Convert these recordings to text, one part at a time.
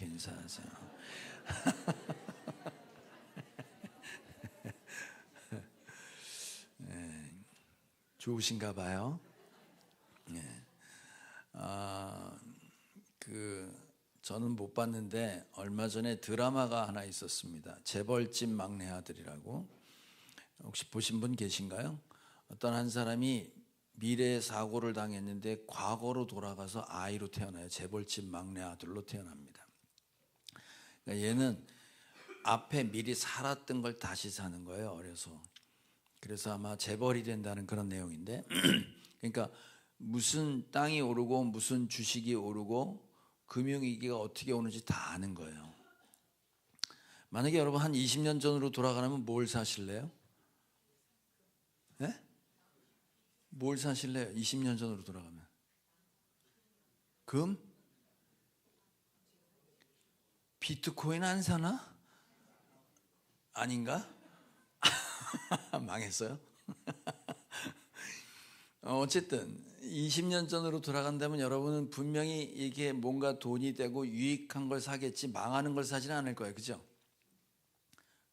이렇게 인사하세요. 네, 좋으신가 봐요. 네. 저는 못 봤는데 얼마 전에 드라마가 하나 있었습니다. 재벌집 막내 아들이라고. 혹시 보신 분 계신가요? 어떤 한 사람이 미래에 사고를 당했는데 과거로 돌아가서 아이로 태어나요. 재벌집 막내 아들로 태어납니다. 그러니까 얘는 앞에 미리 살았던 걸 다시 사는 거예요, 어려서. 그래서 아마 재벌이 된다는 그런 내용인데 그러니까 무슨 땅이 오르고 무슨 주식이 오르고 금융위기가 어떻게 오는지 다 아는 거예요. 만약에 여러분 한 20년 전으로 돌아가면 뭘 사실래요? 네? 뭘 사실래요? 20년 전으로 돌아가면 금? 비트코인 안 사나? 아닌가? 망했어요? 어쨌든 20년 전으로 돌아간다면 여러분은 분명히 이게 뭔가 돈이 되고 유익한 걸 사겠지 망하는 걸 사지는 않을 거예요. 그죠?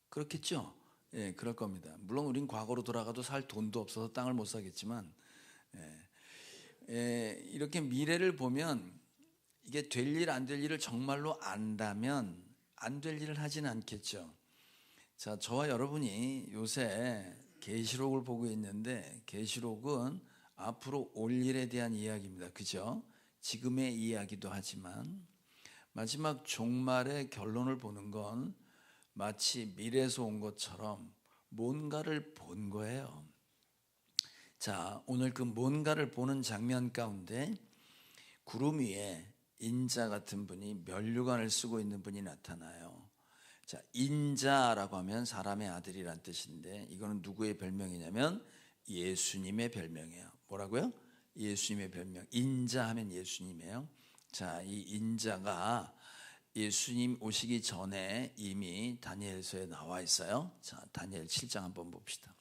그렇겠죠? 예, 그럴 겁니다. 물론 우린 과거로 돌아가도 살 돈도 없어서 땅을 못 사겠지만 이렇게 미래를 보면 이게 될 일 안 될 일을 정말로 안다면 안 될 일을 하지는 않겠죠. 자, 저와 여러분이 요새 계시록을 보고 있는데 계시록은 앞으로 올 일에 대한 이야기입니다. 그죠? 지금의 이야기도 하지만 마지막 종말의 결론을 보는 건 마치 미래에서 온 것처럼 뭔가를 본 거예요. 자, 오늘 그 뭔가를 보는 장면 가운데 구름 위에 인자 같은 분이 면류관을 쓰고 있는 분이 나타나요. 자, 인자라고 하면 사람의 아들이란 뜻인데 이거는 누구의 별명이냐면 예수님의 별명이에요. 뭐라고요? 예수님의 별명. 인자 하면 예수님이에요. 자, 이 인자가 예수님 오시기 전에 이미 다니엘서에 나와 있어요. 자, 다니엘 7장 한번 봅시다.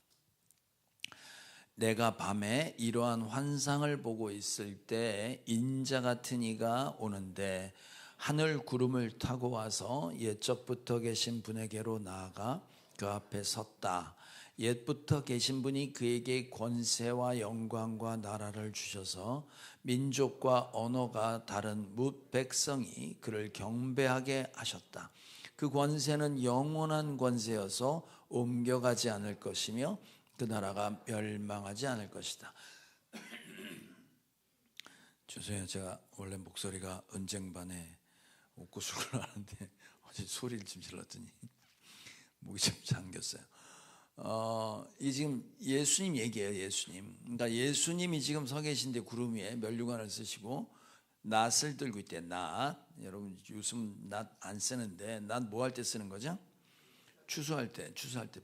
내가 밤에 이러한 환상을 보고 있을 때 인자 같은 이가 오는데 하늘 구름을 타고 와서 옛적부터 계신 분에게로 나아가 그 앞에 섰다. 옛부터 계신 분이 그에게 권세와 영광과 나라를 주셔서 민족과 언어가 다른 뭇 백성이 그를 경배하게 하셨다. 그 권세는 영원한 권세여서 옮겨가지 않을 것이며 그 나라가 멸망하지 않을 것이다. 죄송해요. 제가 원래 목소리가 언쟁반에 옥구수를 하는데 어제 소리를 좀 질렀더니 목이 좀 잠겼어요. 이 지금 예수님 얘기예요. 예수님. 그러니까 예수님이 지금 서 계신데 구름 위에 면류관을 쓰시고 낫을 들고 있대. 낫. 여러분 요즘 낫 안 쓰는데 낫 뭐 할 때 쓰는 거죠? 추수할 때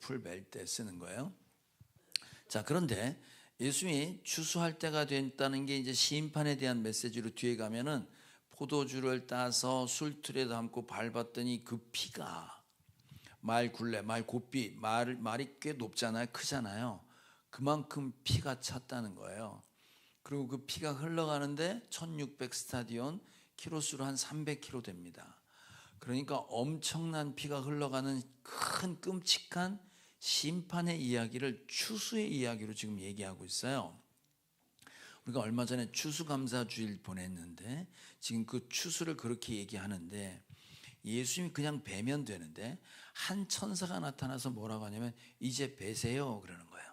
풀 벨 때 쓰는 거예요. 자, 그런데 예수님이 추수할 때가 됐다는 게 이제 심판에 대한 메시지로 뒤에 가면은 포도주를 따서 술틀에 담고 밟았더니 그 피가 말 굴레, 말 고삐, 말이 꽤 높잖아요. 크잖아요. 그만큼 피가 찼다는 거예요. 그리고 그 피가 흘러가는데 1600 스타디온, 키로수로 한 300km 됩니다. 그러니까 엄청난 피가 흘러가는 큰 끔찍한 심판의 이야기를 추수의 이야기로 지금 얘기하고 있어요. 우리가 얼마 전에 추수감사주일 보냈는데 지금 그 추수를 그렇게 얘기하는데 예수님이 그냥 베면 되는데 한 천사가 나타나서 뭐라고 하냐면 이제 베세요 그러는 거예요.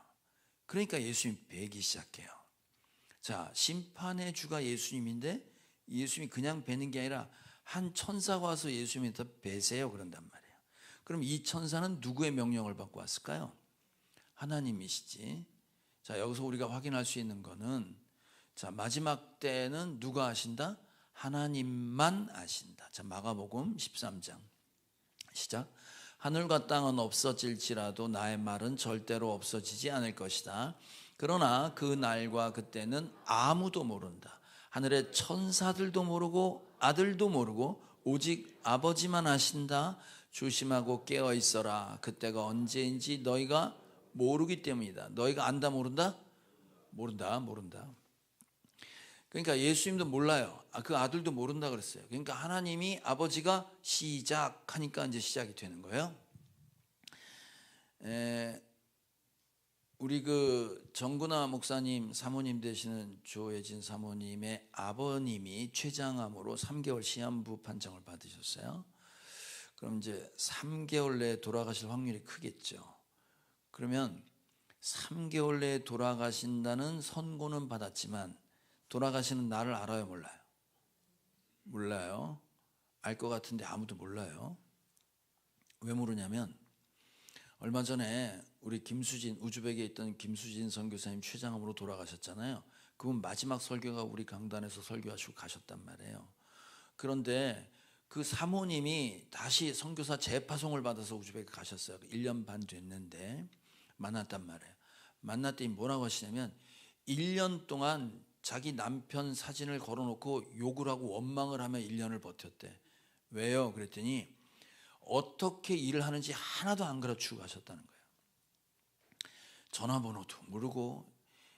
그러니까 예수님이 베기 시작해요. 자, 심판의 주가 예수님인데 예수님이 그냥 베는 게 아니라 한 천사가 와서 예수님한테 베세요 그런단 말이에요. 그럼 이 천사는 누구의 명령을 받고 왔을까요? 하나님이시지. 자, 여기서 우리가 확인할 수 있는 거는 자, 마지막 때는 누가 아신다? 하나님만 아신다. 자, 마가복음 13장 시작. 하늘과 땅은 없어질지라도 나의 말은 절대로 없어지지 않을 것이다. 그러나 그 날과 그때는 아무도 모른다. 하늘의 천사들도 모르고 아들도 모르고 오직 아버지만 아신다. 조심하고 깨어 있어라. 그때가 언제인지 너희가 모르기 때문이다. 너희가 안다 모른다? 모른다. 그러니까 예수님도 몰라요. 그 아들도 모른다 그랬어요. 그러니까 하나님이 아버지가 시작하니까 이제 시작이 되는 거예요. 우리 그 정구나 목사님 사모님 되시는 조혜진 사모님의 아버님이 췌장암으로 3개월 시한부 판정을 받으셨어요. 그럼 이제 3개월 내에 돌아가실 확률이 크겠죠. 그러면 3개월 내에 돌아가신다는 선고는 받았지만 돌아가시는 날을 알아요, 몰라요? 몰라요. 알 것 같은데 아무도 몰라요. 왜 모르냐면 얼마 전에 우리 김수진, 우즈벡에 있던 김수진 선교사님 췌장암으로 돌아가셨잖아요. 그분 마지막 설교가 우리 강단에서 설교하시고 가셨단 말이에요. 그런데 그 사모님이 다시 선교사 재파송을 받아서 우즈벡에 가셨어요. 1년 반 됐는데 만났단 말이에요. 만났더니 뭐라고 하시냐면 1년 동안 자기 남편 사진을 걸어놓고 욕을 하고 원망을 하며 1년을 버텼대. 왜요? 그랬더니 어떻게 일을 하는지 하나도 안 가르치고 가셨다는 거예요. 전화번호도 모르고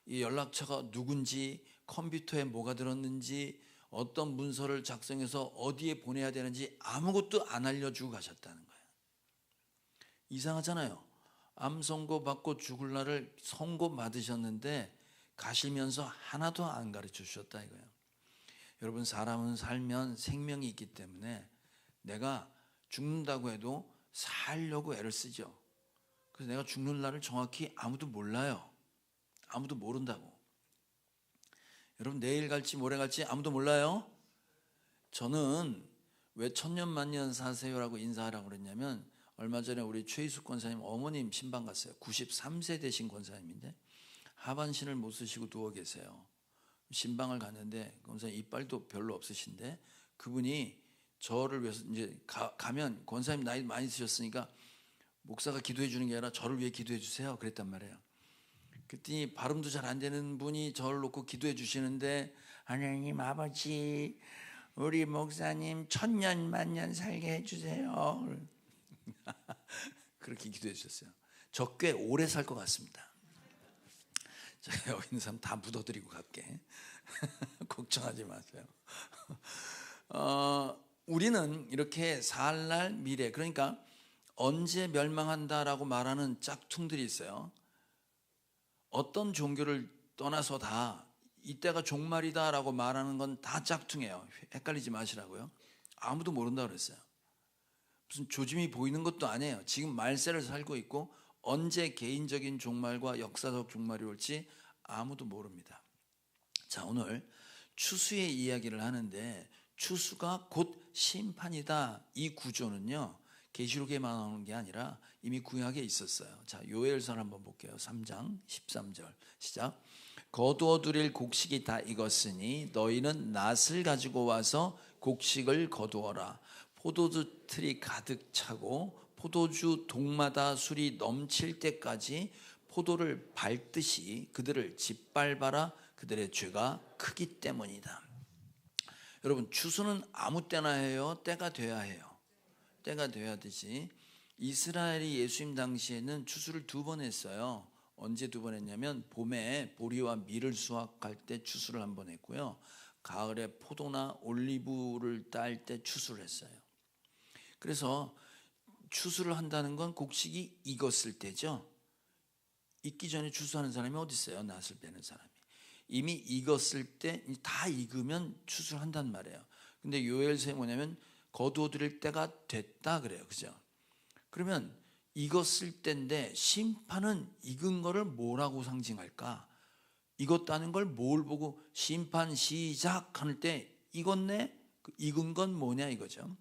이 연락처가 누군지, 컴퓨터에 뭐가 들었는지, 어떤 문서를 작성해서 어디에 보내야 되는지 아무것도 안 알려주고 가셨다는 거예요. 이상하잖아요. 암 선고 받고 죽을 날을 선고 받으셨는데 가시면서 하나도 안 가르쳐 주셨다 이거예요. 여러분, 사람은 살면 생명이 있기 때문에 내가 죽는다고 해도 살려고 애를 쓰죠. 그래서 내가 죽는 날을 정확히 아무도 몰라요. 아무도 모른다고. 여러분, 내일 갈지 모레 갈지 아무도 몰라요. 저는 왜 천년만년 사세요라고 인사하라고 그랬냐면 얼마 전에 우리 최희숙 권사님 어머님 신방 갔어요. 93세 되신 권사님인데 하반신을 못 쓰시고 누워 계세요. 신방을 갔는데 권사님 이빨도 별로 없으신데 그분이 저를 위해서 이제 가면 권사님 나이 많이 드셨으니까 목사가 기도해 주는 게 아니라 저를 위해 기도해 주세요 그랬단 말이에요. 그랬더니 발음도 잘 안 되는 분이 저를 놓고 기도해 주시는데 하나님 아버지 우리 목사님 천년 만년 살게 해주세요. 그렇게 기도해 주셨어요. 저 꽤 오래 살 것 같습니다. 제가 여기 있는 사람 다 묻어드리고 갈게. 걱정하지 마세요. 우리는 이렇게 살 날 미래, 그러니까 언제 멸망한다라고 말하는 짝퉁들이 있어요. 어떤 종교를 떠나서 다 이때가 종말이다라고 말하는 건 다 짝퉁이에요. 헷갈리지 마시라고요. 아무도 모른다고 그랬어요. 무슨 조짐이 보이는 것도 아니에요. 지금 말세를 살고 있고 언제 개인적인 종말과 역사적 종말이 올지 아무도 모릅니다. 자, 오늘 추수의 이야기를 하는데 추수가 곧 심판이다. 이 구조는요 계시록에만 나오는 게 아니라 이미 구약에 있었어요. 자, 요엘서 한번 볼게요. 3장 13절 시작. 거두어드릴 곡식이 다 익었으니 너희는 낫을 가지고 와서 곡식을 거두어라. 포도주 틀이 가득 차고 포도주 동마다 술이 넘칠 때까지 포도를 밟듯이 그들을 짓밟아라. 그들의 죄가 크기 때문이다. 여러분, 추수는 아무 때나 해요? 때가 돼야 해요? 때가 돼야 되지. 이스라엘이 예수님 당시에는 추수를 2번 했어요. 언제 2번 했냐면 봄에 보리와 밀을 수확할 때 추수를 1번 했고요. 가을에 포도나 올리브를 딸 때 추수를 했어요. 그래서 추수를 한다는 건 곡식이 익었을 때죠. 익기 전에 추수하는 사람이 어디 있어요? 낫을 빼는 사람이. 이미 익었을 때 다 익으면 추수를 한단 말이에요. 근데 요엘서에 뭐냐면 거두어드릴 때가 됐다 그래요. 그죠? 그러면 익었을 때인데 심판은 익은 거를 뭐라고 상징할까? 익었다는 걸 뭘 보고 심판 시작할 때 익었네? 익은 건 뭐냐 이거죠.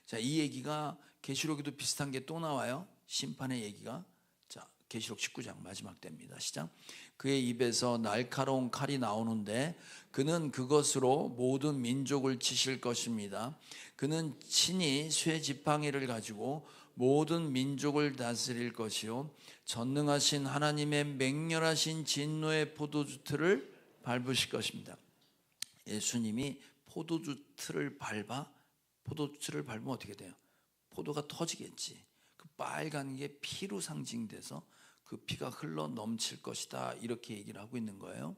자, 이 얘기가 계시록에도 비슷한 게 또 나와요. 심판의 얘기가. 자, 계시록 19장 마지막 때입니다. 시작. 그의 입에서 날카로운 칼이 나오는데 그는 그것으로 모든 민족을 치실 것입니다. 그는 친히 쇠 지팡이를 가지고 모든 민족을 다스릴 것이요 전능하신 하나님의 맹렬하신 진노의 포도주 틀을 밟으실 것입니다. 예수님이 포도주 틀을 밟아? 포도주 틀을 밟으면 어떻게 돼요? 포도가 터지겠지. 그 빨간 게 피로 상징돼서 그 피가 흘러 넘칠 것이다 이렇게 얘기를 하고 있는 거예요.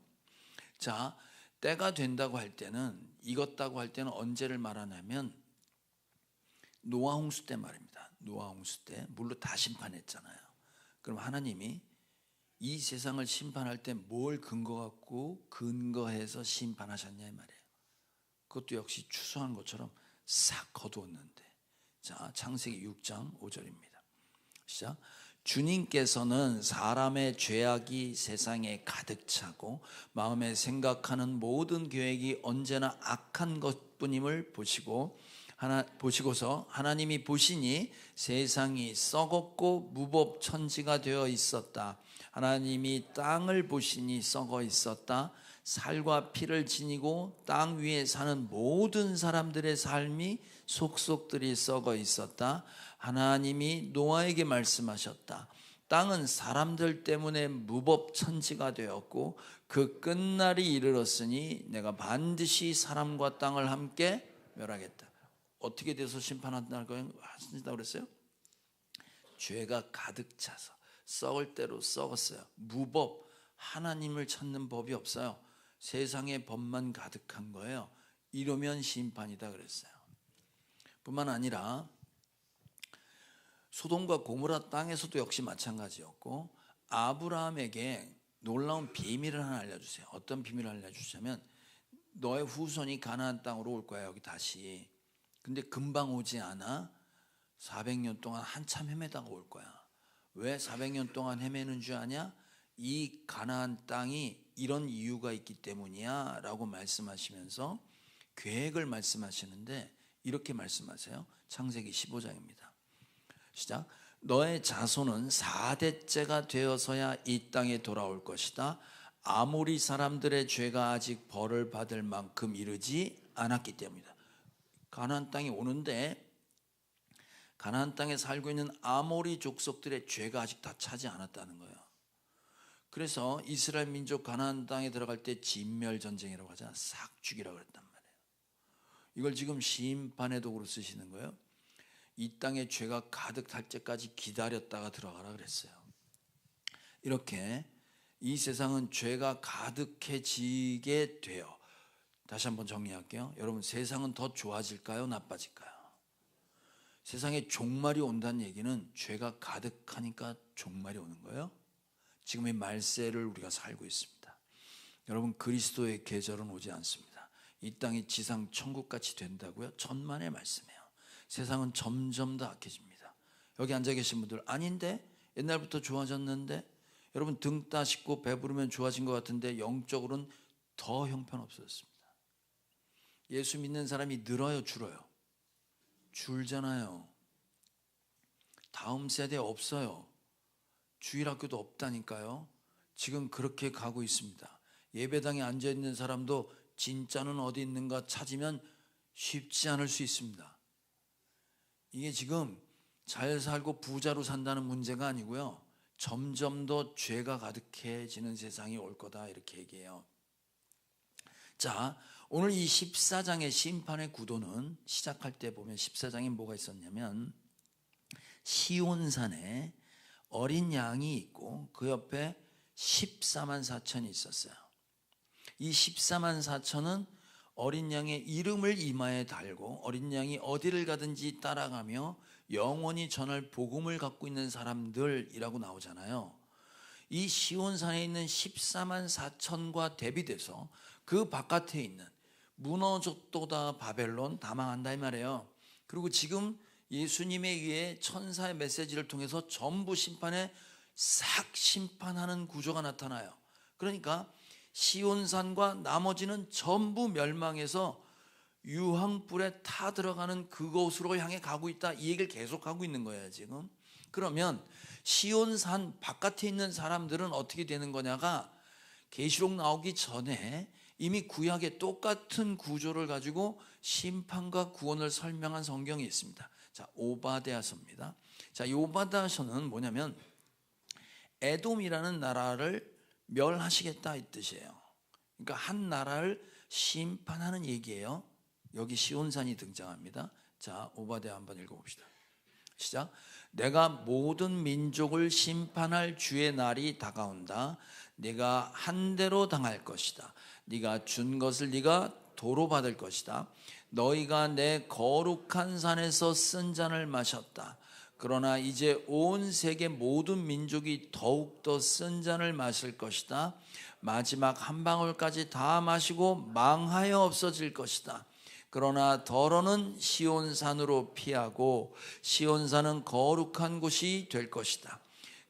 자, 때가 된다고 할 때는, 익었다고 할 때는 언제를 말하냐면 노아 홍수 때 말입니다. 노아 홍수 때 물로 다 심판했잖아요. 그럼 하나님이 이 세상을 심판할 때 뭘 근거해서 심판하셨냐 이 말이에요. 그것도 역시 추수한 것처럼 싹 거두었는데. 자, 창세기 6장 5절입니다. 시작. 주님께서는 사람의 죄악이 세상에 가득 차고 마음에 생각하는 모든 계획이 언제나 악한 것뿐임을 보시고서 하나님이 보시니 세상이 썩었고 무법천지가 되어 있었다. 하나님이 땅을 보시니 썩어 있었다. 살과 피를 지니고 땅 위에 사는 모든 사람들의 삶이 속속들이 썩어 있었다. 하나님이 노아에게 말씀하셨다. 땅은 사람들 때문에 무법천지가 되었고 그 끝날이 이르렀으니 내가 반드시 사람과 땅을 함께 멸하겠다. 어떻게 돼서 심판한다고 그랬어요? 죄가 가득 차서 썩을 대로 썩었어요. 무법, 하나님을 찾는 법이 없어요. 세상에 법만 가득한 거예요. 이러면 심판이다 그랬어요. 뿐만 아니라 소돔과 고모라 땅에서도 역시 마찬가지였고, 아브라함에게 놀라운 비밀을 하나 알려주세요. 어떤 비밀을 알려주시냐면 너의 후손이 가나안 땅으로 올 거야. 여기 다시. 근데 금방 오지 않아. 400년 동안 한참 헤매다가 올 거야. 왜 400년 동안 헤매는 줄 아냐? 이 가나안 땅이 이런 이유가 있기 때문이야 라고 말씀하시면서 계획을 말씀하시는데 이렇게 말씀하세요. 창세기 15장입니다. 시작. 너의 자손은 4대째가 되어서야 이 땅에 돌아올 것이다. 아모리 사람들의 죄가 아직 벌을 받을 만큼 이르지 않았기 때문이다. 가나안 땅이 오는데 가나안 땅에 살고 있는 아모리 족속들의 죄가 아직 다 차지 않았다는 거예요. 그래서 이스라엘 민족 가나안 땅에 들어갈 때 진멸전쟁이라고 하잖아요. 싹 죽이라고 그랬단 말이에요. 이걸 지금 심판의 도구로 쓰시는 거예요. 이 땅에 죄가 가득 찰 때까지 기다렸다가 들어가라 그랬어요. 이렇게 이 세상은 죄가 가득해지게 돼요. 다시 한번 정리할게요. 여러분, 세상은 더 좋아질까요? 나빠질까요? 세상에 종말이 온다는 얘기는 죄가 가득하니까 종말이 오는 거예요. 지금의 말세를 우리가 살고 있습니다. 여러분, 그리스도의 계절은 오지 않습니다. 이 땅이 지상 천국같이 된다고요? 천만의 말씀이에요. 세상은 점점 더 악해집니다. 여기 앉아 계신 분들, 아닌데? 옛날부터 좋아졌는데? 여러분, 등 따시고 배부르면 좋아진 것 같은데 영적으로는 더 형편없어졌습니다. 예수 믿는 사람이 늘어요, 줄어요? 줄잖아요. 다음 세대 없어요. 주일학교도 없다니까요. 지금 그렇게 가고 있습니다. 예배당에 앉아있는 사람도 진짜는 어디 있는가 찾으면 쉽지 않을 수 있습니다. 이게 지금 잘 살고 부자로 산다는 문제가 아니고요. 점점 더 죄가 가득해지는 세상이 올 거다 이렇게 얘기해요. 자, 오늘 이 14장의 심판의 구도는 시작할 때 보면 14장에 뭐가 있었냐면 시온산에 어린 양이 있고 그 옆에 14만 4천이 있었어요. 이 14만 4천은 어린 양의 이름을 이마에 달고 어린 양이 어디를 가든지 따라가며 영원히 전할 복음을 갖고 있는 사람들이라고 나오잖아요. 이 시온산에 있는 14만 4천과 대비돼서 그 바깥에 있는 무너졌도다 바벨론 다 망한다 이 말이에요. 그리고 지금 예수님에 의해 천사의 메시지를 통해서 전부 심판에 싹 심판하는 구조가 나타나요. 그러니까 시온산과 나머지는 전부 멸망해서 유황불에 타 들어가는 그곳으로 향해 가고 있다. 이 얘기를 계속하고 있는 거예요 지금. 그러면 시온산 바깥에 있는 사람들은 어떻게 되는 거냐가 계시록 나오기 전에 이미 구약의 똑같은 구조를 가지고 심판과 구원을 설명한 성경이 있습니다. 자, 오바댜서입니다. 자, 이 오바댜서는 뭐냐면 에돔이라는 나라를 멸하시겠다 이 뜻이에요. 그러니까 한 나라를 심판하는 얘기예요. 여기 시온산이 등장합니다. 자, 오바댜 한번 읽어봅시다. 시작. 내가 모든 민족을 심판할 주의 날이 다가온다. 네가 한 대로 당할 것이다. 네가 준 것을 네가 도로 받을 것이다. 너희가 내 거룩한 산에서 쓴 잔을 마셨다. 그러나 이제 온 세계 모든 민족이 더욱더 쓴 잔을 마실 것이다. 마지막 한 방울까지 다 마시고 망하여 없어질 것이다. 그러나 더러는 시온산으로 피하고 시온산은 거룩한 곳이 될 것이다.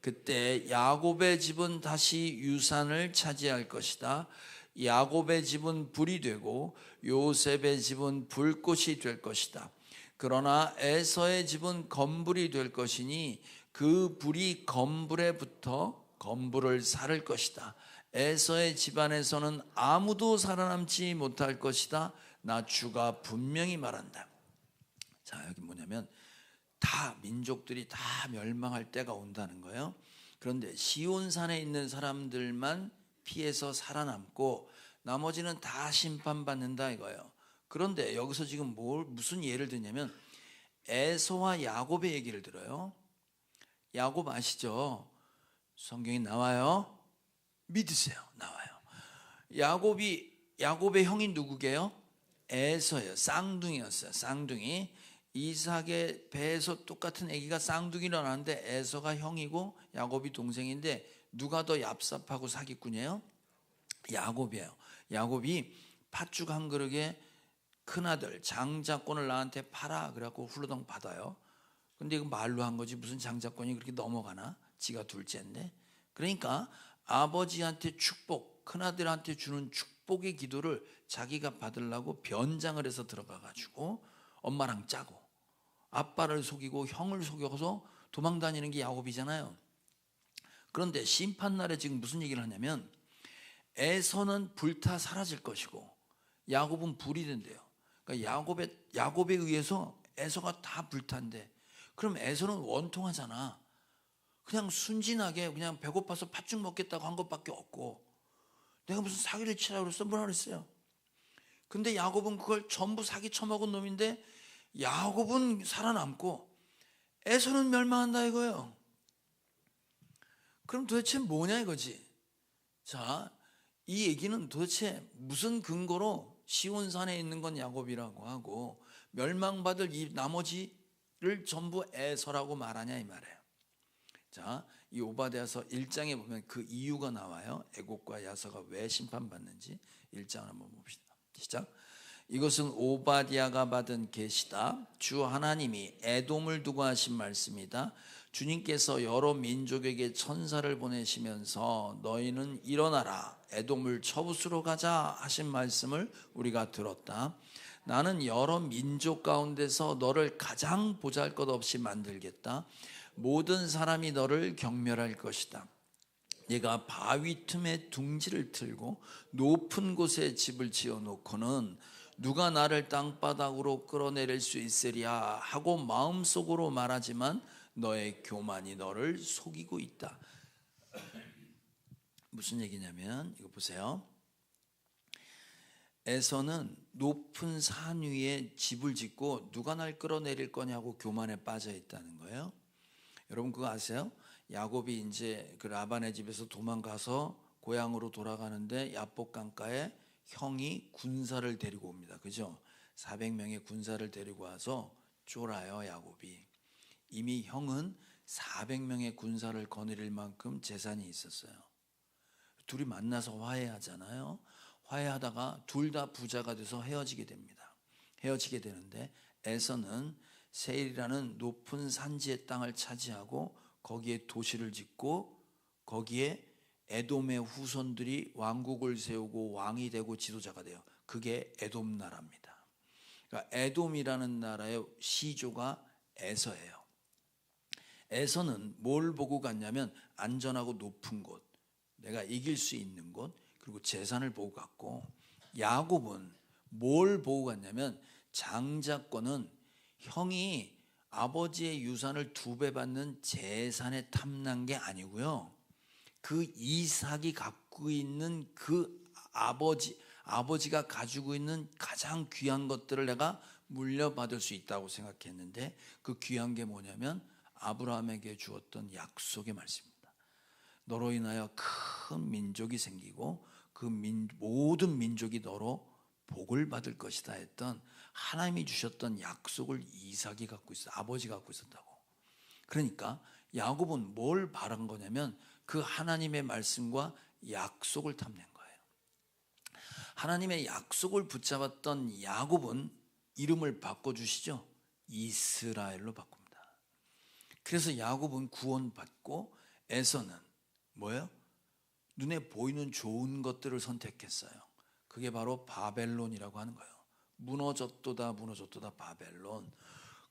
그때 야곱의 집은 다시 유산을 차지할 것이다. 야곱의 집은 불이 되고 요셉의 집은 불꽃이 될 것이다. 그러나 에서의 집은 검불이 될 것이니 그 불이 검불에 붙어 검불을 살을 것이다. 에서의 집안에서는 아무도 살아남지 못할 것이다. 나 주가 분명히 말한다. 자, 여기 뭐냐면 다 민족들이 다 멸망할 때가 온다는 거예요. 그런데 시온산에 있는 사람들만 피해서 살아남고 나머지는 다 심판받는다 이거예요. 그런데 여기서 지금 무슨 예를 드냐면 에서와 야곱의 얘기를 들어요. 야곱 아시죠? 성경에 나와요. 믿으세요. 나와요. 야곱의 형이 누구게요? 에서예요. 쌍둥이였어요. 쌍둥이. 이삭의 배에서 똑같은 아기가 쌍둥이로 나왔는데 에서가 형이고 야곱이 동생인데 누가 더 얍삽하고 사기꾼이에요? 야곱이에요. 야곱이 팥죽 한 그릇에 큰아들 장자권을 나한테 팔아 그래갖고 훌러덩 받아요. 근데 이거 말로 한 거지 무슨 장자권이 그렇게 넘어가나? 지가 둘째인데. 그러니까 아버지한테 축복, 큰아들한테 주는 축복의 기도를 자기가 받으려고 변장을 해서 들어가가지고 엄마랑 짜고 아빠를 속이고 형을 속여서 도망다니는 게 야곱이잖아요. 그런데 심판날에 지금 무슨 얘기를 하냐면 에서는 불타 사라질 것이고 야곱은 불이 된대요. 그러니까 야곱에 의해서 에서가 다 불탄대. 그럼 에서는 원통하잖아. 그냥 순진하게 그냥 배고파서 팥죽 먹겠다고 한 것밖에 없고 내가 무슨 사기를 치라고 그랬어? 뭐라 그랬어요? 근데 야곱은 그걸 전부 사기 쳐먹은 놈인데 야곱은 살아남고 에서는 멸망한다 이거예요. 그럼 도대체 뭐냐 이거지. 자, 이 얘기는 도대체 무슨 근거로 시온산에 있는 건 야곱이라고 하고 멸망받을 이 나머지를 전부 에서라고 말하냐 이 말이에요. 자, 이 오바댜서 1장에 보면 그 이유가 나와요. 애곡과 야서가 왜 심판받는지 1장을 한번 봅시다. 시작. 이것은 오바댜가 받은 계시다. 주 하나님이 에돔을 두고 하신 말씀이다. 주님께서 여러 민족에게 천사를 보내시면서 너희는 일어나라 에돔을 쳐부수러 가자 하신 말씀을 우리가 들었다. 나는 여러 민족 가운데서 너를 가장 보잘것없이 만들겠다. 모든 사람이 너를 경멸할 것이다. 네가 바위 틈에 둥지를 틀고 높은 곳에 집을 지어놓고는 누가 나를 땅바닥으로 끌어내릴 수 있으랴 하고 마음속으로 말하지만 너의 교만이 너를 속이고 있다. 무슨 얘기냐면 이거 보세요. 에서는 높은 산 위에 집을 짓고 누가 날 끌어내릴 거냐고 교만에 빠져 있다는 거예요. 여러분 그거 아세요? 야곱이 이제 그 라반의 집에서 도망가서 고향으로 돌아가는데 야복 강가에 형이 군사를 데리고 옵니다. 그죠? 400명의 군사를 데리고 와서 쫄아요, 야곱이. 이미 형은 400명의 군사를 거느릴 만큼 재산이 있었어요. 둘이 만나서 화해하잖아요. 화해하다가 둘 다 부자가 돼서 헤어지게 됩니다. 헤어지게 되는데 에서는 세일이라는 높은 산지의 땅을 차지하고 거기에 도시를 짓고 거기에 에돔의 후손들이 왕국을 세우고 왕이 되고 지도자가 돼요. 그게 에돔 나라입니다. 그러니까 에돔이라는 나라의 시조가 에서예요. 에서는 뭘 보고 갔냐면 안전하고 높은 곳, 내가 이길 수 있는 곳, 그리고 재산을 보고 갔고, 야곱은 뭘 보고 갔냐면 장자권은 형이 아버지의 유산을 2배 받는 재산에 탐난 게 아니고요. 그 이삭이 갖고 있는 그 아버지가 가지고 있는 가장 귀한 것들을 내가 물려받을 수 있다고 생각했는데 그 귀한 게 뭐냐면 아브라함에게 주었던 약속의 말씀입니다. 너로 인하여 큰 민족이 생기고 그 모든 민족이 너로 복을 받을 것이다 했던 하나님이 주셨던 약속을 이삭이 갖고 있어, 아버지가 갖고 있었다고. 그러니까 야곱은 뭘 바란 거냐면 그 하나님의 말씀과 약속을 탐낸 거예요. 하나님의 약속을 붙잡았던 야곱은 이름을 바꿔주시죠. 이스라엘로 바꿉니다. 그래서 야곱은 구원받고 에서는 뭐예요? 눈에 보이는 좋은 것들을 선택했어요. 그게 바로 바벨론이라고 하는 거예요. 무너졌도다 무너졌도다 바벨론.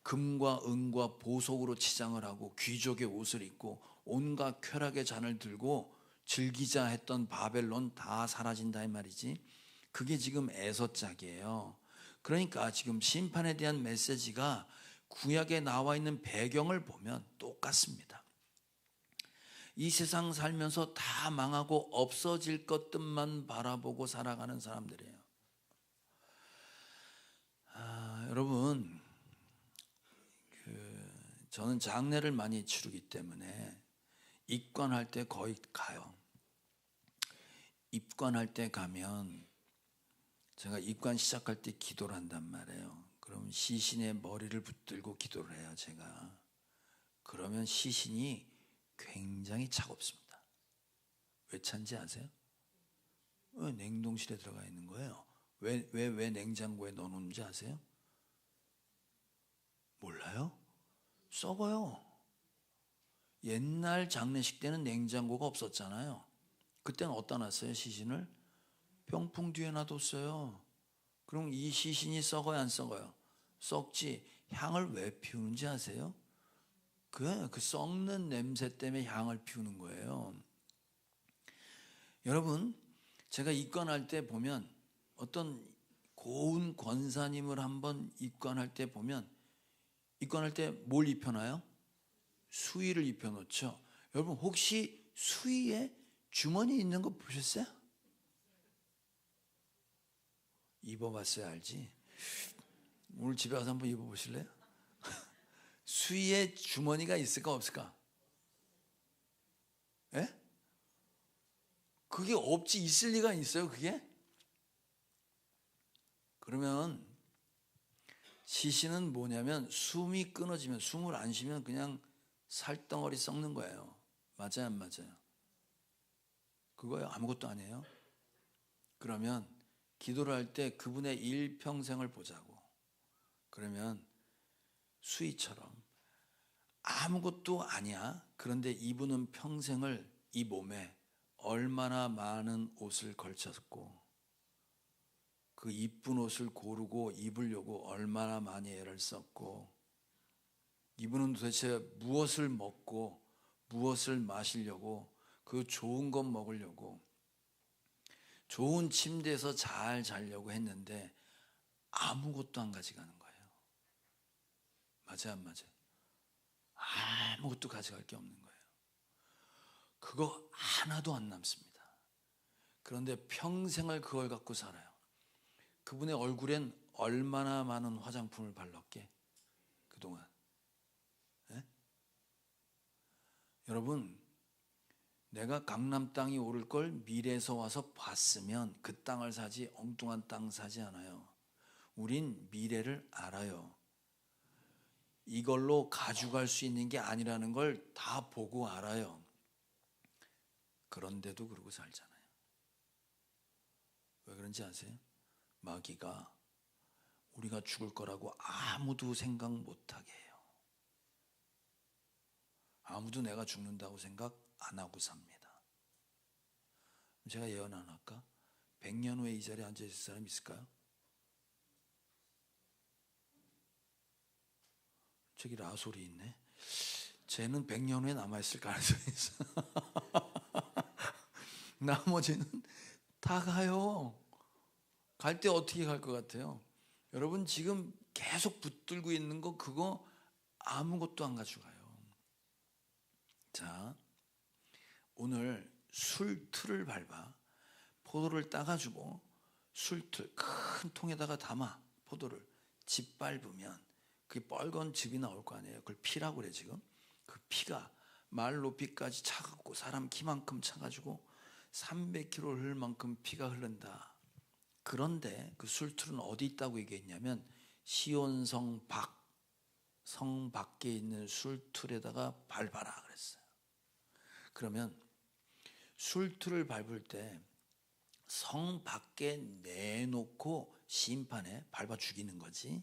금과 은과 보석으로 치장을 하고 귀족의 옷을 입고 온갖 쾌락의 잔을 들고 즐기자 했던 바벨론 다 사라진다 이 말이지. 그게 지금 에서짝이에요. 그러니까 지금 심판에 대한 메시지가 구약에 나와 있는 배경을 보면 똑같습니다. 이 세상 살면서 다 망하고 없어질 것들만 바라보고 살아가는 사람들이에요. 여러분, 저는 장례를 많이 치르기 때문에 입관할 때 거의 가요. 입관할 때 가면 제가 입관 시작할 때 기도를 한단 말이에요. 그럼 시신의 머리를 붙들고 기도를 해요, 제가. 그러면 시신이 굉장히 차갑습니다. 왜 찬지 아세요? 냉동실에 들어가 있는 거예요. 왜 냉장고에 넣어놓는지 아세요? 몰라요? 썩어요. 옛날 장례식 때는 냉장고가 없었잖아요. 그때는 어디다 놨어요, 시신을? 병풍 뒤에 놔뒀어요. 그럼 이 시신이 썩어요, 안 썩어요? 썩지. 향을 왜 피우는지 아세요? 그 썩는 냄새 때문에 향을 피우는 거예요. 여러분, 제가 입관할 때 보면 어떤 고운 권사님을 한번 입관할 때 보면 입관할 때 뭘 입혀놔요? 수의를 입혀놓죠. 여러분 혹시 수의에 주머니 있는 거 보셨어요? 입어봤어야 알지. 오늘 집에 가서 한번 입어보실래요? 수의에 주머니가 있을까 없을까? 예? 그게 없지. 있을 리가 있어요 그게? 그러면 시신은 뭐냐면 숨이 끊어지면, 숨을 안 쉬면 그냥 살덩어리 썩는 거예요. 맞아요 안 맞아요? 그거요 아무것도 아니에요. 그러면 기도를 할 때 그분의 일평생을 보자고. 그러면 수희처럼 아무것도 아니야. 그런데 이분은 평생을 이 몸에 얼마나 많은 옷을 걸쳤고 그 이쁜 옷을 고르고 입으려고 얼마나 많이 애를 썼고, 이분은 도대체 무엇을 먹고 무엇을 마시려고, 그 좋은 것 먹으려고 좋은 침대에서 잘 자려고 했는데 아무것도 안 가져가는 거예요. 맞아요 안 맞아요? 아무것도 가져갈 게 없는 거예요. 그거 하나도 안 남습니다. 그런데 평생을 그걸 갖고 살아요. 그분의 얼굴엔 얼마나 많은 화장품을 발랐게 그동안. 네? 여러분, 내가 강남 땅이 오를 걸 미래에서 와서 봤으면 그 땅을 사지 엉뚱한 땅 사지 않아요. 우린 미래를 알아요. 이걸로 가져갈 수 있는 게 아니라는 걸 다 보고 알아요. 그런데도 그러고 살잖아요. 왜 그런지 아세요? 마귀가 우리가 죽을 거라고 아무도 생각 못하게 해요. 아무도 내가 죽는다고 생각 안 하고 삽니다. 제가 예언 안 할까? 100년 후에 이 자리에 앉아 있을 사람 있을까요? 저기 라솔이 있네. 쟤는 100년 후에 남아있을 가능성이 있어. 나머지는 다 가요. 갈 때 어떻게 갈 것 같아요? 여러분 지금 계속 붙들고 있는 거 그거 아무것도 안 가져가요. 자, 오늘 술틀을 밟아. 포도를 따가지고 술틀 큰 통에다가 담아 포도를 짓밟으면 그게 빨간 즙이 나올 거 아니에요. 그걸 피라고 그래 지금. 그 피가 말 높이까지 차갖고 사람 키만큼 차가지고 300kg 흘릴 만큼 피가 흐른다. 그런데 그 술틀은 어디 있다고 얘기했냐면 시온성 성 밖에 있는 술틀에다가 밟아라 그랬어요. 그러면 술틀을 밟을 때 성 밖에 내놓고 심판에 밟아 죽이는 거지,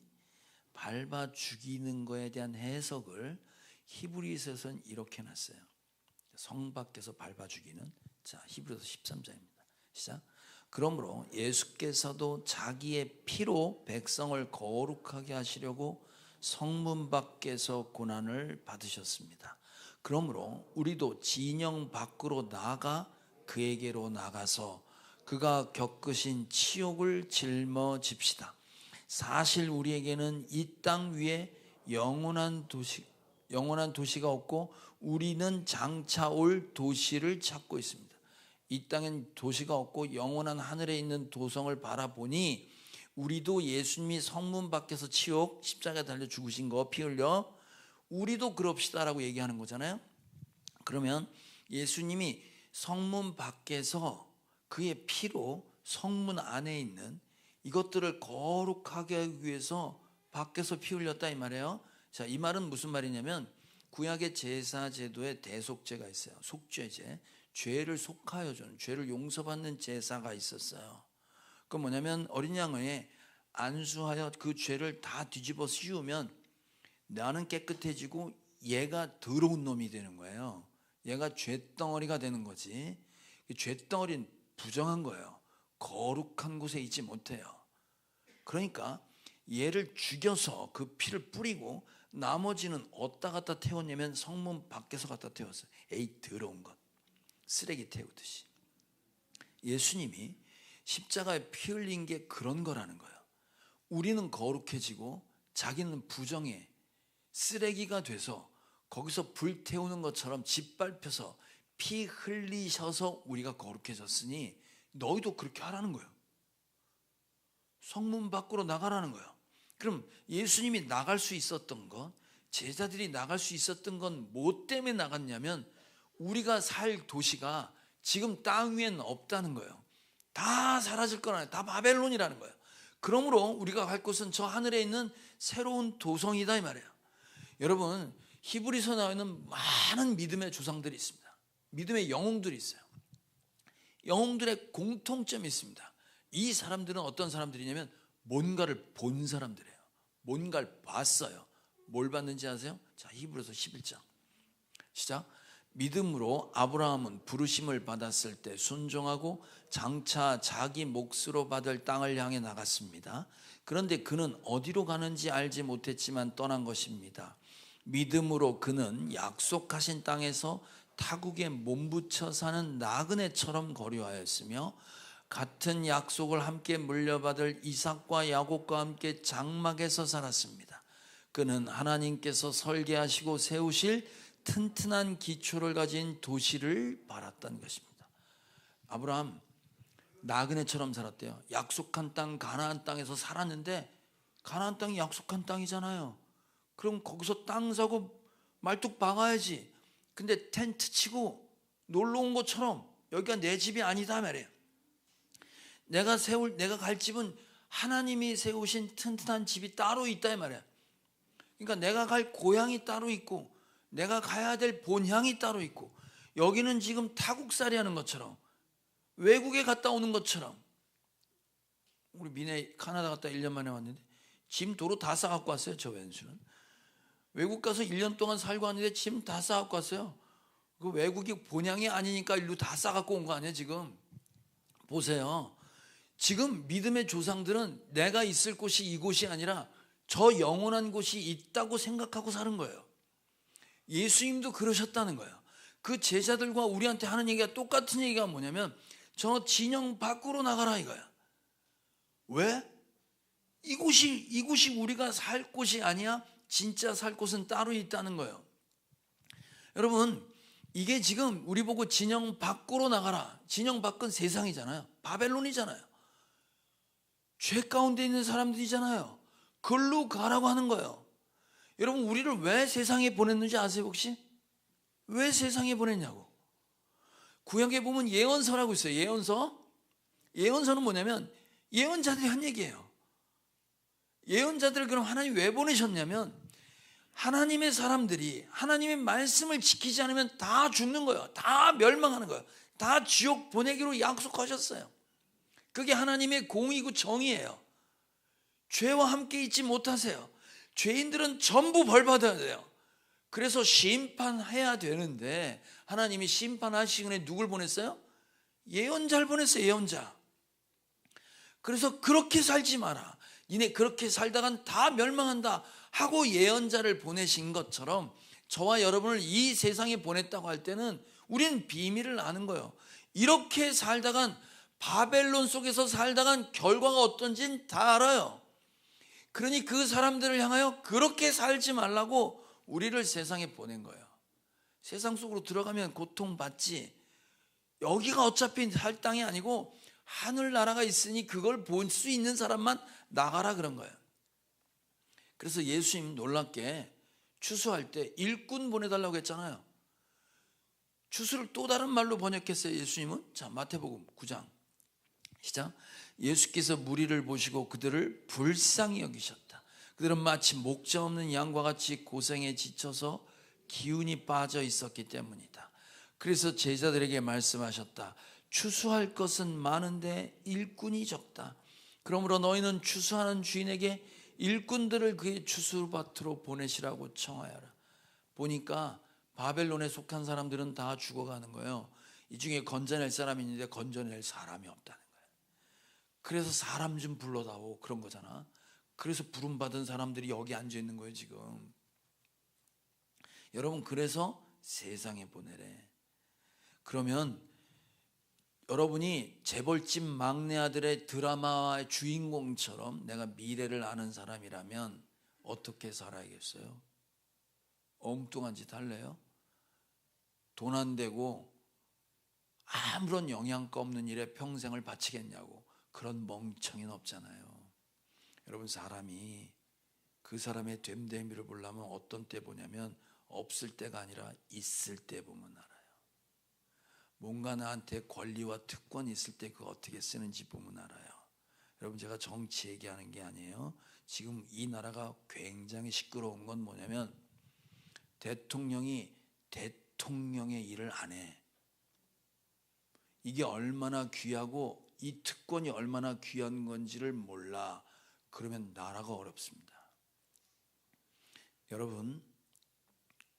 밟아 죽이는 거에 대한 해석을 히브리서에서는 이렇게 놨어요. 성 밖에서 밟아 죽이는. 자, 히브리서 13장입니다. 시작. 그러므로 예수께서도 자기의 피로 백성을 거룩하게 하시려고 성문 밖에서 고난을 받으셨습니다. 그러므로 우리도 진영 밖으로 나가 그에게로 나가서 그가 겪으신 치욕을 짊어집시다. 사실 우리에게는 이 땅 위에 영원한 도시가 없고 우리는 장차 올 도시를 찾고 있습니다. 이 땅엔 도시가 없고 영원한 하늘에 있는 도성을 바라보니 우리도 예수님이 성문 밖에서 치욕 십자가에 달려 죽으신 거 피 흘려 우리도 그럽시다라고 얘기하는 거잖아요. 그러면 예수님이 성문 밖에서 그의 피로 성문 안에 있는 이것들을 거룩하게 하기 위해서 밖에서 피 흘렸다 이 말이에요. 자, 이 말은 무슨 말이냐면 구약의 제사 제도에 대속제가 있어요. 속죄제, 죄를 속하여 주는, 죄를 용서받는 제사가 있었어요. 그 뭐냐면 어린 양을 안수하여 그 죄를 다 뒤집어 씌우면 나는 깨끗해지고 얘가 더러운 놈이 되는 거예요. 얘가 죄덩어리가 되는 거지. 죄덩어리는 부정한 거예요. 거룩한 곳에 있지 못해요. 그러니까 얘를 죽여서 그 피를 뿌리고 나머지는 어디다 갖다 태웠냐면 성문 밖에서 갖다 태웠어요. 에이, 더러운 것, 쓰레기 태우듯이. 예수님이 십자가에 피 흘린 게 그런 거라는 거예요. 우리는 거룩해지고 자기는 부정해 쓰레기가 돼서 거기서 불 태우는 것처럼 짓밟혀서 피 흘리셔서 우리가 거룩해졌으니 너희도 그렇게 하라는 거예요. 성문 밖으로 나가라는 거예요. 그럼 예수님이 나갈 수 있었던 것, 제자들이 나갈 수 있었던 건 뭐 때문에 나갔냐면 우리가 살 도시가 지금 땅 위에는 없다는 거예요. 다 사라질 거라는, 다 바벨론이라는 거예요. 그러므로 우리가 갈 곳은 저 하늘에 있는 새로운 도성이다 이 말이에요. 여러분, 히브리서 나와 있는 많은 믿음의 조상들이 있습니다. 믿음의 영웅들이 있어요. 영웅들의 공통점이 있습니다. 이 사람들은 어떤 사람들이냐면 뭔가를 본 사람들이에요. 뭔가를 봤어요. 뭘 봤는지 아세요? 자, 히브리서 11장 시작. 믿음으로 아브라함은 부르심을 받았을 때 순종하고 장차 자기 몫으로 받을 땅을 향해 나갔습니다. 그런데 그는 어디로 가는지 알지 못했지만 떠난 것입니다. 믿음으로 그는 약속하신 땅에서 타국에 몸붙여 사는 나그네처럼 거류하였으며 같은 약속을 함께 물려받을 이삭과 야곱과 함께 장막에서 살았습니다. 그는 하나님께서 설계하시고 세우실 튼튼한 기초를 가진 도시를 바랐던 것입니다. 아브라함 나그네처럼 살았대요. 약속한 땅 가나안 땅에서 살았는데 가나안 땅이 약속한 땅이잖아요. 그럼 거기서 땅 사고 말뚝 박아야지. 근데 텐트 치고 놀러 온 것처럼 여기가 내 집이 아니다 말이에요. 내가 갈 집은 하나님이 세우신 튼튼한 집이 따로 있다 이 말이야. 그러니까 내가 갈 고향이 따로 있고 내가 가야 될 본향이 따로 있고 여기는 지금 타국살이 하는 것처럼 외국에 갔다 오는 것처럼. 우리 미네 카나다 갔다 1년 만에 왔는데 짐 도로 다 싸갖고 왔어요. 저 왼수는 외국 가서 1년 동안 살고 왔는데 짐 다 싸갖고 왔어요. 그 외국이 본향이 아니니까 일로 다 싸갖고 온 거 아니에요. 지금 보세요. 지금 믿음의 조상들은 내가 있을 곳이 이곳이 아니라 저 영원한 곳이 있다고 생각하고 사는 거예요. 예수님도 그러셨다는 거예요. 그 제자들과 우리한테 하는 얘기가 똑같은 얘기가 뭐냐면 저 진영 밖으로 나가라 이거야. 왜? 이곳이 우리가 살 곳이 아니야. 진짜 살 곳은 따로 있다는 거예요. 여러분, 이게 지금 우리 보고 진영 밖으로 나가라. 진영 밖은 세상이잖아요. 바벨론이잖아요. 죄 가운데 있는 사람들이잖아요. 글로 가라고 하는 거예요. 여러분, 우리를 왜 세상에 보냈는지 아세요 혹시? 왜 세상에 보냈냐고. 구약에 보면 예언서라고 있어요. 예언서. 예언서는 뭐냐면 예언자들이 한 얘기예요. 예언자들을 그럼 하나님 왜 보내셨냐면 하나님의 사람들이 하나님의 말씀을 지키지 않으면 다 죽는 거예요. 다 멸망하는 거예요. 다 지옥 보내기로 약속하셨어요. 그게 하나님의 공의고 정의예요. 죄와 함께 있지 못하세요. 죄인들은 전부 벌 받아야 돼요. 그래서 심판해야 되는데 하나님이 심판하시기 누굴 보냈어요? 예언자를 보냈어요. 예언자. 그래서 그렇게 살지 마라. 니네 그렇게 살다간 다 멸망한다 하고 예언자를 보내신 것처럼 저와 여러분을 이 세상에 보냈다고 할 때는 우리는 비밀을 아는 거예요. 이렇게 살다간 바벨론 속에서 살다간 결과가 어떤지는 다 알아요. 그러니 그 사람들을 향하여 그렇게 살지 말라고 우리를 세상에 보낸 거예요. 세상 속으로 들어가면 고통받지. 여기가 어차피 살 땅이 아니고 하늘나라가 있으니 그걸 볼 수 있는 사람만 나가라 그런 거예요. 그래서 예수님 놀랍게 추수할 때 일꾼 보내달라고 했잖아요. 추수를 또 다른 말로 번역했어요. 예수님은. 자, 마태복음 9장 시작. 예수께서 무리를 보시고 그들을 불쌍히 여기셨다. 그들은 마치 목자 없는 양과 같이 고생에 지쳐서 기운이 빠져 있었기 때문이다. 그래서 제자들에게 말씀하셨다. 추수할 것은 많은데 일꾼이 적다. 그러므로 너희는 추수하는 주인에게 일꾼들을 그의 추수밭으로 보내시라고 청하여라. 보니까 바벨론에 속한 사람들은 다 죽어가는 거예요. 이 중에 건져낼 사람이 있는데 건져낼 사람이 없다는 거예요. 그래서 사람 좀 불러다오 그런 거잖아. 그래서 부름받은 사람들이 여기 앉아 있는 거예요 지금. 여러분 그래서 세상에 보내래. 그러면 여러분이 재벌집 막내 아들의 드라마의 주인공처럼 내가 미래를 아는 사람이라면 어떻게 살아야겠어요? 엉뚱한 짓 할래요? 돈 안 되고 아무런 영양가 없는 일에 평생을 바치겠냐고. 그런 멍청이는 없잖아요. 여러분 사람이 그 사람의 됨됨이를 보려면 어떤 때 보냐면 없을 때가 아니라 있을 때 보면 알아요. 뭔가 나한테 권리와 특권이 있을 때 그거 어떻게 쓰는지 보면 알아요. 여러분 제가 정치 얘기하는 게 아니에요. 지금 이 나라가 굉장히 시끄러운 건 뭐냐면 대통령이 대통령의 일을 안 해. 이게 얼마나 귀하고 이 특권이 얼마나 귀한 건지를 몰라. 그러면 나라가 어렵습니다. 여러분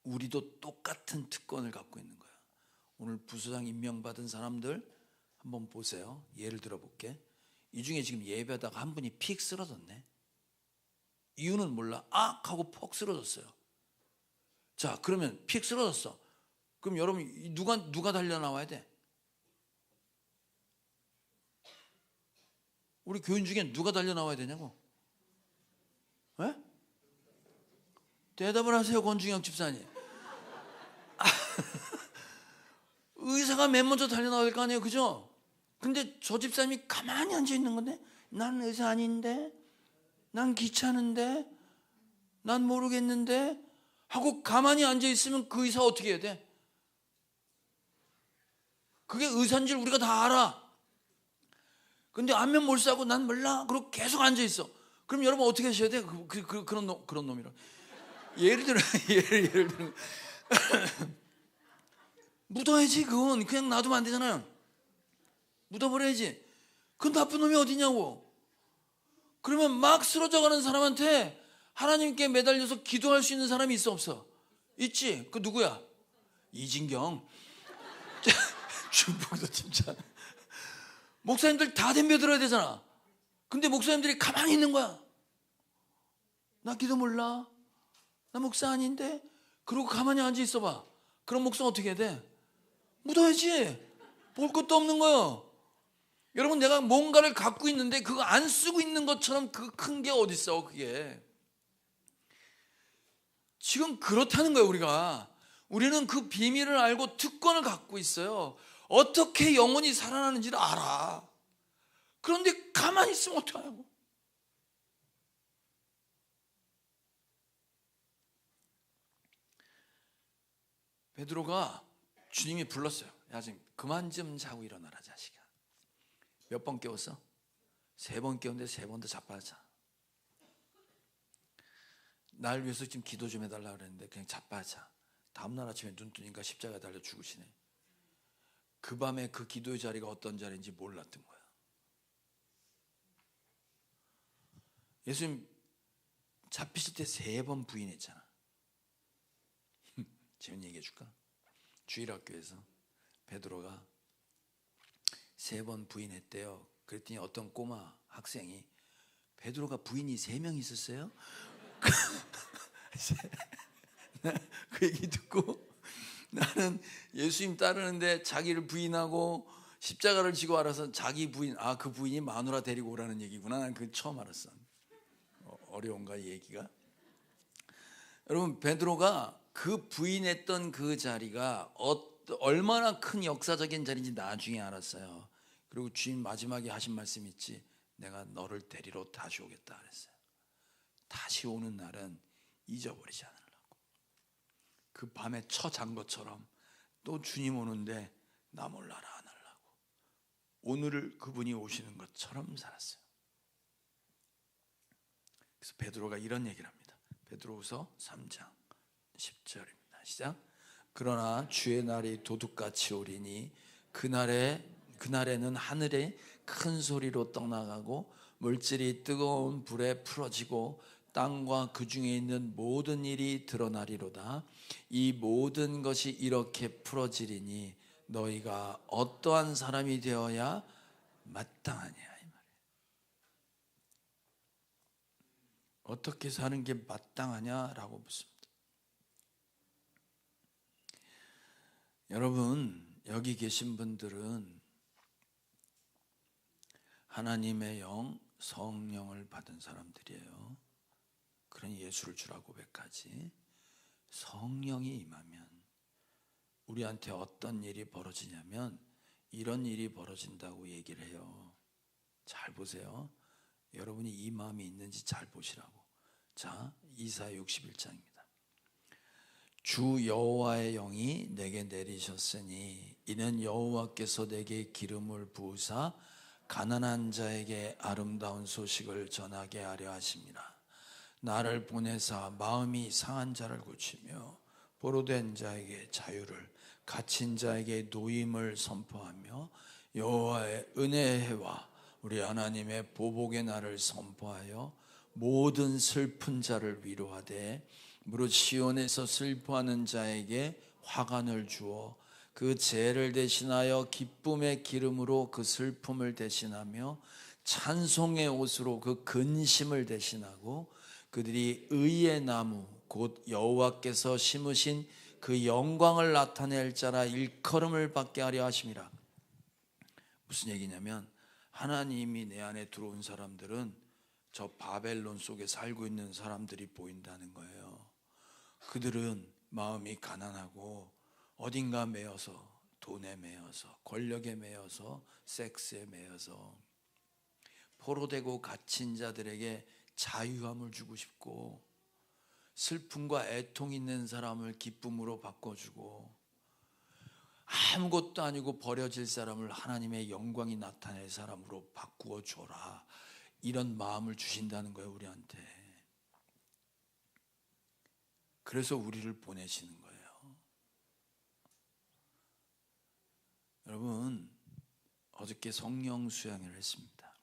우리도 똑같은 특권을 갖고 있는 거예요. 오늘 부서장 임명받은 사람들 한번 보세요. 예를 들어 볼게. 이 중에 지금 예배하다가 한 분이 픽 쓰러졌네. 이유는 몰라. 악 하고 퍽 쓰러졌어요. 자 그러면 픽 쓰러졌어. 그럼 여러분 누가 달려 나와야 돼? 우리 교인 중에 누가 달려 나와야 되냐고? 에? 대답을 하세요 권중영 집사님. 의사가 맨 먼저 달려 나올 거 아니에요, 그죠? 근데 저 집사님이 가만히 앉아 있는 건데, 난 의사 아닌데, 난 귀찮은데, 난 모르겠는데 하고 가만히 앉아 있으면 그 의사 어떻게 해야 돼? 그게 의사인 줄 우리가 다 알아. 근데 안면 몰수하고 난 몰라. 그리고 계속 앉아 있어. 그럼 여러분 어떻게 하셔야 돼? 그런 놈이라. 예를 들어 묻어야지. 그건 그냥 놔두면 안 되잖아요. 묻어버려야지. 그 나쁜 놈이 어디냐고. 그러면 막 쓰러져가는 사람한테 하나님께 매달려서 기도할 수 있는 사람이 있어 없어? 있지. 그 누구야? 이진경. 중풍도 진짜. 목사님들 다 덤벼들어야 되잖아. 근데 목사님들이 가만히 있는 거야. 나 기도 몰라. 나 목사 아닌데. 그러고 가만히 앉아 있어봐. 그럼 목사 어떻게 해야 돼? 묻어야지. 볼 것도 없는 거예요. 여러분 내가 뭔가를 갖고 있는데 그거 안 쓰고 있는 것처럼 그 큰 게 어디 있어 그게. 지금 그렇다는 거예요. 우리는 그 비밀을 알고 특권을 갖고 있어요. 어떻게 영혼이 살아나는지를 알아. 그런데 가만히 있으면 어떡하냐고. 베드로가 주님이 불렀어요. 야, 지금 그만 좀 자고 일어나라 자식아. 몇 번 깨웠어? 3번 깨웠는데 3번도 자빠자. 날 위해서 지금 기도 좀 해달라 그랬는데 그냥 자빠자. 다음날 아침에 눈 뜨니까 십자가에 달려 죽으시네. 그 밤에 그 기도의 자리가 어떤 자리인지 몰랐던 거야. 예수님 잡히실 때 3번 부인했잖아. 재밌는 얘기 해줄까? 주일학교에서 베드로가 3번 부인했대요. 그랬더니 어떤 꼬마 학생이 베드로가 부인이 3명 있었어요? 그 얘기 듣고 나는 예수님 따르는데 자기를 부인하고 십자가를 지고 알아서 자기 부인, 그 부인이 마누라 데리고 오라는 얘기구나. 난 그 처음 알았어. 어려운가 이 얘기가? 여러분, 베드로가 그 부인했던 그 자리가 얼마나 큰 역사적인 자리인지 나중에 알았어요. 그리고 주님 마지막에 하신 말씀 있지. 내가 너를 데리러 다시 오겠다 그랬어요. 다시 오는 날은 잊어버리지 않으려고. 그 밤에 처잔 것처럼 또 주님 오는데 나 몰라라 안 하려고. 오늘을 그분이 오시는 것처럼 살았어요. 그래서 베드로가 이런 얘기를 합니다. 베드로후서 3장 10절입니다. 시작. 그러나 주의 날이 도둑같이 오리니 그날에는 하늘에 큰 소리로 떠나가고 물질이 뜨거운 불에 풀어지고 땅과 그 중에 있는 모든 일이 드러나리로다. 이 모든 것이 이렇게 풀어지리니 너희가 어떠한 사람이 되어야 마땅하냐 이 말이에요. 어떻게 사는 게 마땅하냐라고 묻습니다. 여러분, 여기 계신 분들은 하나님의 영, 성령을 받은 사람들이에요. 그러니 예수를 주라 고백하지. 성령이 임하면 우리한테 어떤 일이 벌어지냐면 이런 일이 벌어진다고 얘기를 해요. 잘 보세요. 여러분이 이 마음이 있는지 잘 보시라고. 자, 이사야 61장입니다. 주 여호와의 영이 내게 내리셨으니 이는 여호와께서 내게 기름을 부으사 가난한 자에게 아름다운 소식을 전하게 하려 하심이라. 나를 보내사 마음이 상한 자를 고치며 포로된 자에게 자유를, 갇힌 자에게 노임을 선포하며 여호와의 은혜의 해와 우리 하나님의 보복의 날을 선포하여 모든 슬픈 자를 위로하되 무릇 시온에서 슬퍼하는 자에게 화관을 주어 그 죄를 대신하여 기쁨의 기름으로 그 슬픔을 대신하며 찬송의 옷으로 그 근심을 대신하고 그들이 의의 나무 곧 여호와께서 심으신 그 영광을 나타낼 자라 일컬음을 받게 하려 하심이라. 무슨 얘기냐면 하나님이 내 안에 들어온 사람들은 저 바벨론 속에 살고 있는 사람들이 보인다는 거예요. 그들은 마음이 가난하고 어딘가 매여서, 돈에 매여서, 권력에 매여서, 섹스에 매여서 포로되고 갇힌 자들에게 자유함을 주고 싶고 슬픔과 애통 있는 사람을 기쁨으로 바꿔주고 아무것도 아니고 버려질 사람을 하나님의 영광이 나타낼 사람으로 바꾸어 줘라. 이런 마음을 주신다는 거예요, 우리한테. 그래서 우리를 보내시는 거예요. 여러분, 어저께 성령 수양을 했습니다.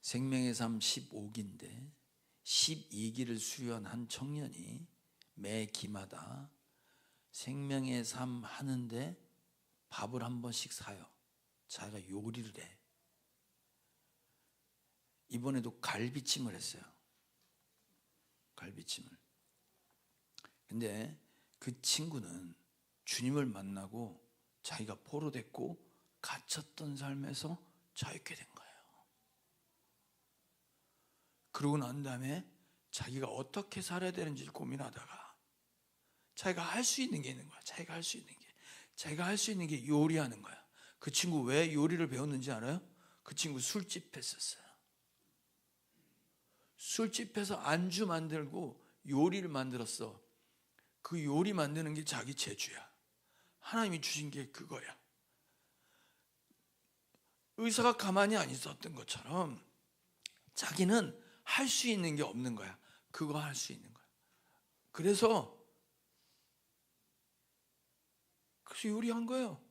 생명의 삶 15기인데 12기를 수련한 청년이 매 기마다 생명의 삶 하는데 밥을 한 번씩 사요. 자기가 요리를 해. 이번에도 갈비찜을 했어요. 갈비찜을. 근데 그 친구는 주님을 만나고 자기가 포로됐고 갇혔던 삶에서 자유케 된 거예요. 그러고 난 다음에 자기가 어떻게 살아야 되는지 고민하다가 자기가 할 수 있는 게 있는 거야. 자기가 할 수 있는 게 요리하는 거야. 그 친구 왜 요리를 배웠는지 알아요? 그 친구 술집 했었어요. 술집에서 안주 만들고 요리를 만들었어. 그 요리 만드는 게 자기 재주야. 하나님이 주신 게 그거야. 의사가 가만히 안 있었던 것처럼 자기는 할 수 있는 게 없는 거야. 그거 할 수 있는 거야. 그래서 요리한 거예요.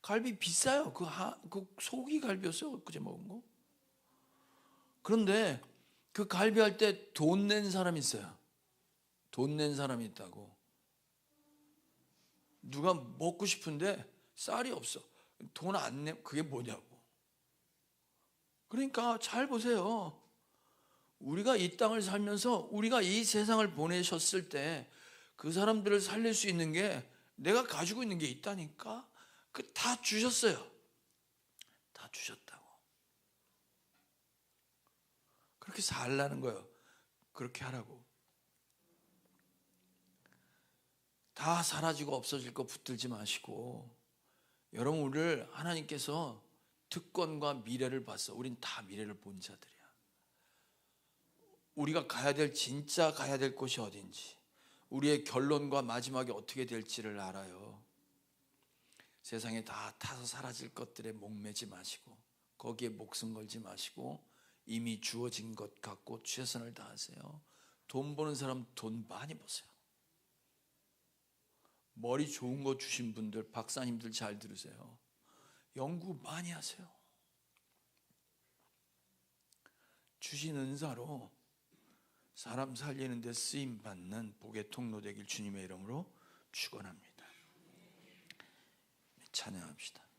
갈비 비싸요. 그 소고기 갈비였어요. 그제 먹은 거. 그런데 그 갈비 할 때 돈 낸 사람이 있어요. 돈 낸 사람이 있다고. 누가 먹고 싶은데 쌀이 없어. 돈 안 내. 그게 뭐냐고. 그러니까 잘 보세요. 우리가 이 땅을 살면서 우리가 이 세상을 보내셨을 때 그 사람들을 살릴 수 있는 게 내가 가지고 있는 게 있다니까. 그 다 주셨어요. 다 주셨다고. 그렇게 살라는 거예요. 그렇게 하라고. 다 사라지고 없어질 거 붙들지 마시고, 여러분, 우리를 하나님께서 특권과 미래를 봤어. 우린 다 미래를 본 자들이야. 우리가 진짜 가야 될 곳이 어딘지, 우리의 결론과 마지막이 어떻게 될지를 알아요. 세상에 다 타서 사라질 것들에 목매지 마시고, 거기에 목숨 걸지 마시고, 이미 주어진 것 갖고 최선을 다하세요. 돈 버는 사람 돈 많이 버세요. 머리 좋은 거 주신 분들, 박사님들 잘 들으세요. 연구 많이 하세요. 주신 은사로 사람 살리는 데 쓰임 받는 복의 통로 되길 주님의 이름으로 축원합니다. 찬양합시다.